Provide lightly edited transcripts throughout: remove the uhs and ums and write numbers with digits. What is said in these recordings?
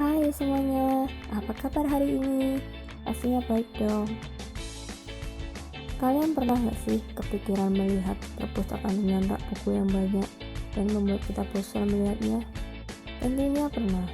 Hai semuanya, apa kabar hari ini? Pastinya baik dong. Kalian pernah gak sih kepikiran melihat perpustakaan dengan rak buku yang banyak dan membuat kita bosan melihatnya? Tentunya pernah.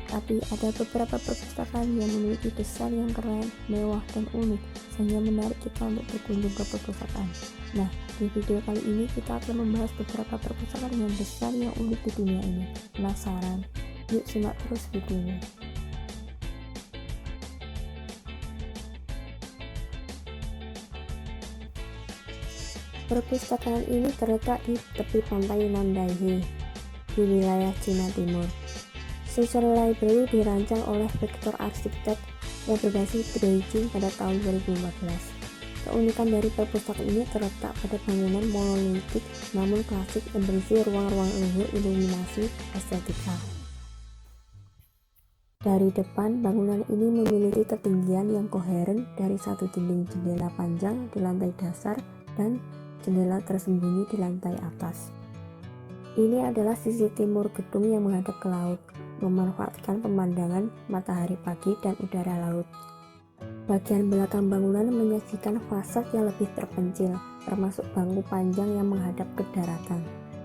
Tapi ada beberapa perpustakaan yang memiliki desain yang keren, mewah, dan unik sehingga menarik kita untuk berkunjung ke perpustakaan. Nah, di video kali ini kita akan membahas beberapa perpustakaan yang besar yang unik di dunia ini. Penasaran? Yuk simak terus videonya. Perpustakaan ini terletak di tepi pantai Nandaihe di wilayah Cina Timur. Shisha Library dirancang oleh Vector Architect yang berbasis di Beijing pada tahun 2014. Keunikan dari perpustakaan ini terletak pada bangunan monolitik namun klasik yang berisi ruang-ruang luhur iluminasi estetika. Dari depan, bangunan ini memiliki ketinggian yang koheren dari satu dinding jendela panjang di lantai dasar dan jendela tersembunyi di lantai atas. Ini adalah sisi timur gedung yang menghadap ke laut, memanfaatkan pemandangan matahari pagi dan udara laut. Bagian belakang bangunan menyajikan fasad yang lebih terpencil, termasuk bangku panjang yang menghadap ke daratan.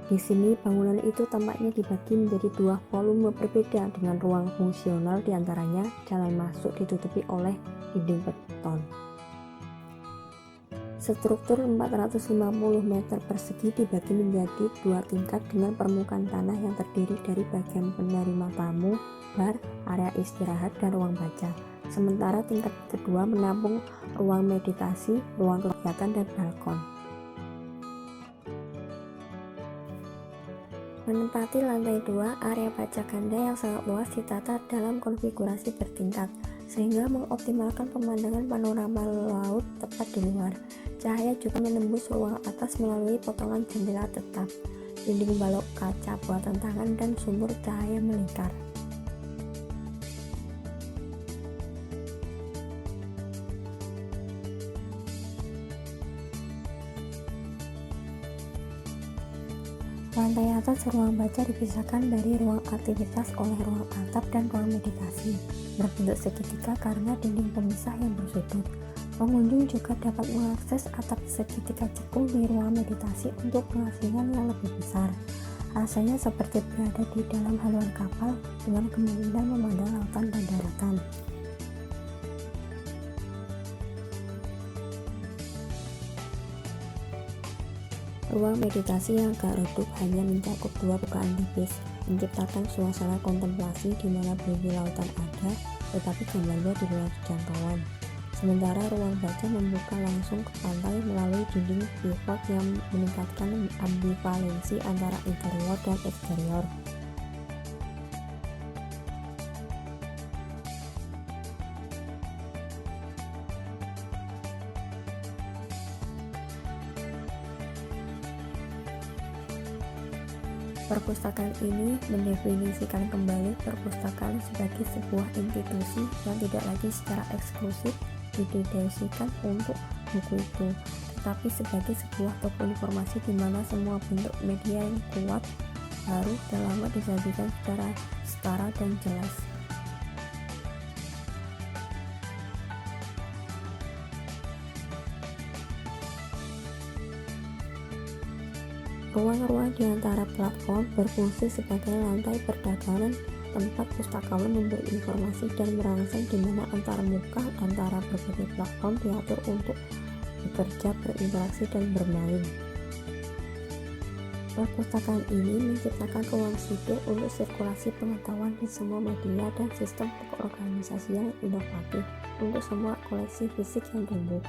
Di sini bangunan itu tampaknya dibagi menjadi dua volume berbeda dengan ruang fungsional diantaranya jalan masuk ditutupi oleh dinding beton. Struktur 450 meter persegi dibagi menjadi dua tingkat dengan permukaan tanah yang terdiri dari bagian penerima tamu, bar, area istirahat, dan ruang baca. Sementara tingkat kedua menampung ruang meditasi, ruang kegiatan, dan balkon. Menempati lantai 2, area baca ganda yang sangat luas ditata dalam konfigurasi bertingkat, sehingga mengoptimalkan pemandangan panorama laut tepat di luar. Cahaya juga menembus ruang atas melalui potongan jendela tetap, dinding balok kaca buatan tangan, dan sumber cahaya melingkar. Lantai atas ruang baca dipisahkan dari ruang aktivitas oleh ruang atap dan ruang meditasi, berbentuk segitiga karena dinding pemisah yang bersudut. Pengunjung juga dapat mengakses atap segitiga cekung di ruang meditasi untuk pengasingan yang lebih besar. Rasanya seperti berada di dalam haluan kapal dengan kemungkinan memandang lautan dan daratan. Ruang meditasi yang agak redup hanya mencakup dua bukaan tipis, menciptakan suasana kontemplasi di mana bunyi lautan ada, tetapi gambarnya di luar jangkauan. Sementara ruang baca membuka langsung ke pantai melalui dinding pivot yang meningkatkan ambivalensi antara interior dan eksterior. Perpustakaan ini mendefinisikan kembali perpustakaan sebagai sebuah institusi yang tidak lagi secara eksklusif didedikasikan untuk buku itu, tetapi sebagai sebuah toko informasi di mana semua bentuk media yang kuat, baru, dan lama disajikan secara setara dan jelas. Ruang-ruang di antara platform berfungsi sebagai lantai perdagangan tempat pustakawan memberi informasi dan merangsang di mana antar muka antara berbagai platform diatur untuk bekerja, berinteraksi, dan bermain. Perpustakaan ini menciptakan ruang siber untuk sirkulasi pengetahuan di semua media dan sistem organisasi yang inovatif untuk semua koleksi fisik yang tumbuh.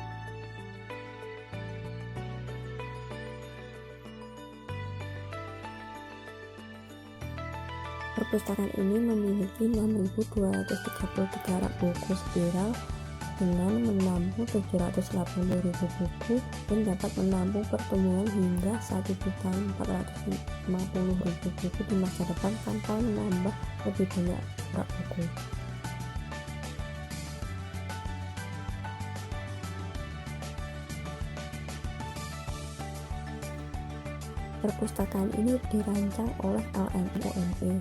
Perpustakaan ini memiliki 6.233 rak buku spiral dengan menampung 780.000 buku dan dapat menampung pertumbuhan hingga 1.450.000 buku di masa depan tanpa menambah lebih banyak rak buku. Perpustakaan ini dirancang oleh LMOME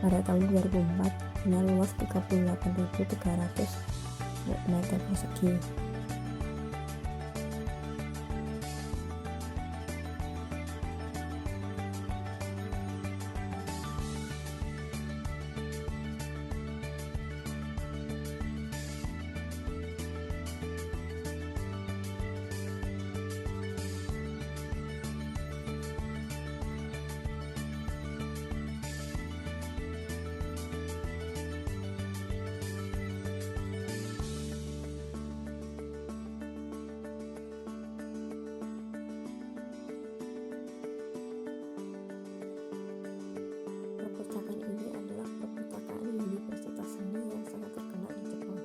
pada tahun 2004 dengan luas 38.300 meter persegi. Perpustakaan ini adalah perpustakaan Universitas Seni yang sangat terkenal di Jepang.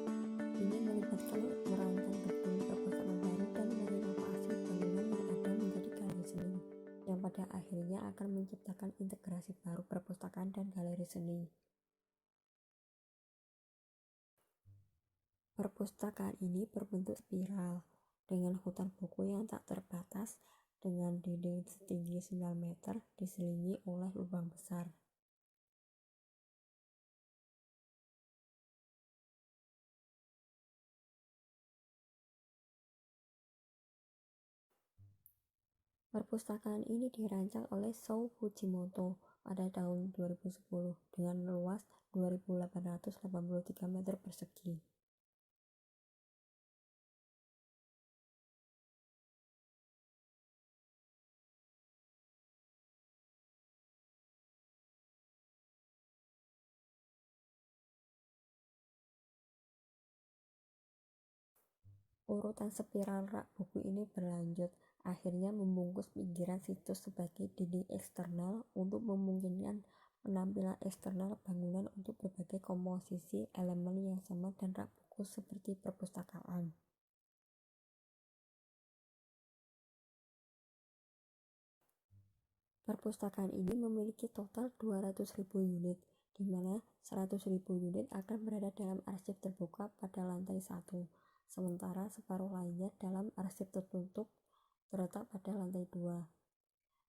Ini melibatkan merancang gedung perpustakaan baru dan merenovasi bangunan yang ada menjadi galeri seni, yang pada akhirnya akan menciptakan integrasi baru perpustakaan dan galeri seni. Perpustakaan ini berbentuk spiral, dengan hutan buku yang tak terbatas, dengan dinding setinggi 9 meter diselingi oleh lubang besar. Perpustakaan ini dirancang oleh Shou Fujimoto pada tahun 2010 dengan luas 2.883 meter persegi. Urutan spiral rak buku ini berlanjut, akhirnya membungkus pinggiran situs sebagai dinding eksternal untuk memungkinkan penampilan eksternal bangunan untuk berbagai komposisi elemen yang sama dan rak buku seperti perpustakaan. Perpustakaan ini memiliki total 200.000 unit, di mana 100.000 unit akan berada dalam arsip terbuka pada lantai 1, sementara separuh lainnya dalam arsip tertutup terletak pada lantai 2,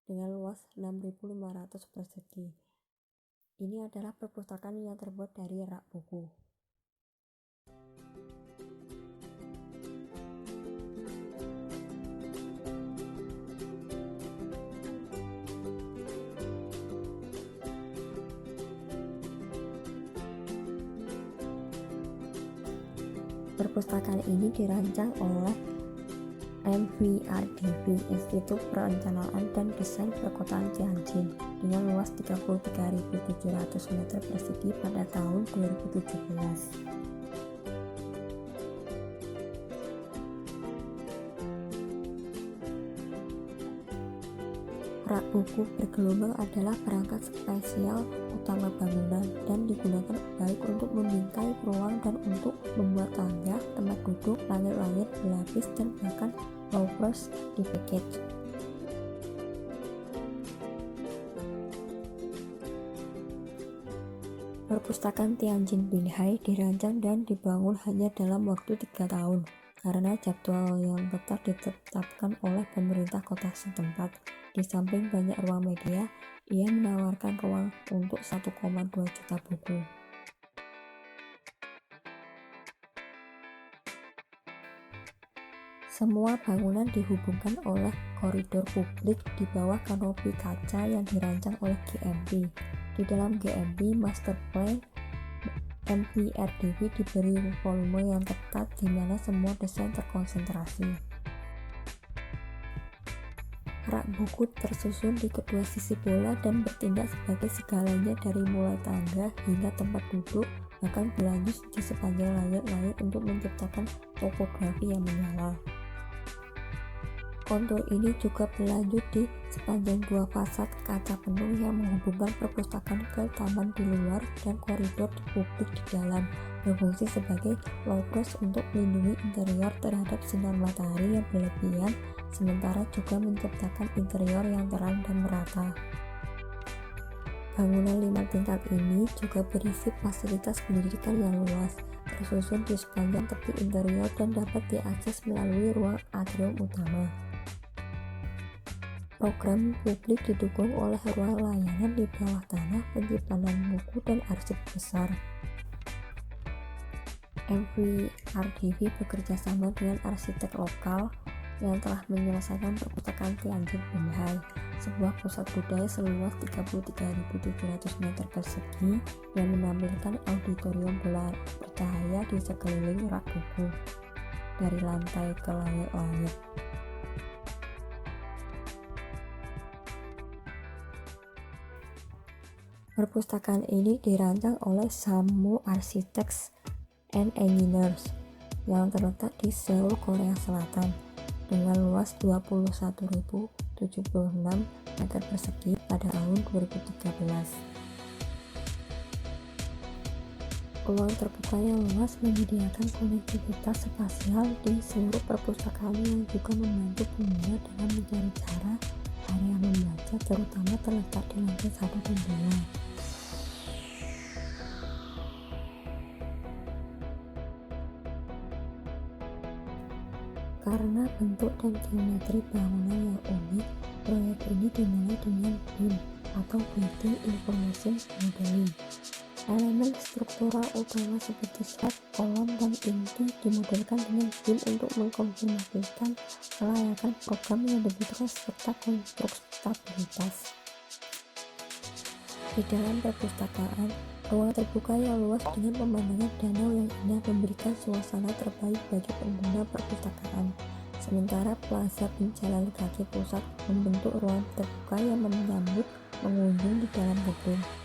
dengan luas 6.500 persegi. Ini adalah perpustakaan yang terbuat dari rak buku. Perpustakaan ini dirancang oleh MVRDV, Institut Perencanaan dan Desain Perkotaan Tianjin, dengan luas 33.700 meter persegi pada tahun 2017. Rak buku bergelombang adalah perangkat spesial utama bangunan dan digunakan baik untuk membingkai ruang dan untuk membuat tangga, tempat duduk, langit-langit, pelapis, dan bahkan low frost di package. Perpustakaan Tianjin Binhai dirancang dan dibangun hanya dalam waktu 3 tahun karena jadwal yang ketat ditetapkan oleh pemerintah kota setempat. Di samping banyak ruang media, ia menawarkan ruang untuk 1,2 juta buku. Semua bangunan dihubungkan oleh koridor publik di bawah kanopi kaca yang dirancang oleh GMP. Di dalam GMP Master Plan, MVRDV diberi volume yang ketat di mana semua desain terkonsentrasi. Rak buku tersusun di kedua sisi bola dan bertindak sebagai segalanya dari mulai tangga hingga tempat duduk, bahkan berlanjut di sepanjang langit-langit untuk menciptakan topografi yang menyala. Kontur ini juga berlanjut di sepanjang dua fasad kaca penuh yang menghubungkan perpustakaan ke taman di luar dan koridor publik di dalam, berfungsi sebagai low frost untuk melindungi interior terhadap sinar matahari yang berlebihan, sementara juga menciptakan interior yang terang dan merata. Bangunan 5 tingkat ini juga berisi fasilitas pendidikan yang luas, tersusun di sepanjang tepi interior dan dapat diakses melalui ruang atrium utama. Program publik didukung oleh ruang layanan di bawah tanah, penyimpanan buku, dan arsip besar. MVRDV bekerja sama dengan arsitek lokal yang telah menyelesaikan perpustakaan Tianjin Binhai, sebuah pusat budaya seluas 33.700 meter persegi yang menampilkan auditorium bola bercahaya di sekeliling rak buku dari lantai ke langit-langit. Perpustakaan ini dirancang oleh Sammu Architects and Engineers yang terletak di Seoul, Korea Selatan, dengan luas 21.076 meter persegi pada tahun 2013. Ruang terbuka yang luas menyediakan konektivitas spasial di seluruh perpustakaan yang juga membantu pengguna dalam mencari cara area membaca, terutama terletak di lantai 1 dan 2. Karena bentuk dan geometri bangunan yang unik, proyek ini dimulai dengan BIM atau Building Information Modeling. Elemen struktural utama seperti slab, kolom, dan inti dimodelkan dengan BIM untuk mengkonfirmasikan kelayakan program yang dibutuhkan serta konstruktabilitas. Di dalam perpustakaan, ruang terbuka yang luas dengan pemandangan danau yang indah memberikan suasana terbaik bagi pengguna perpustakaan. Sementara plaza penjalan kaki pusat membentuk ruang terbuka yang menyambut pengunjung di dalam gedung.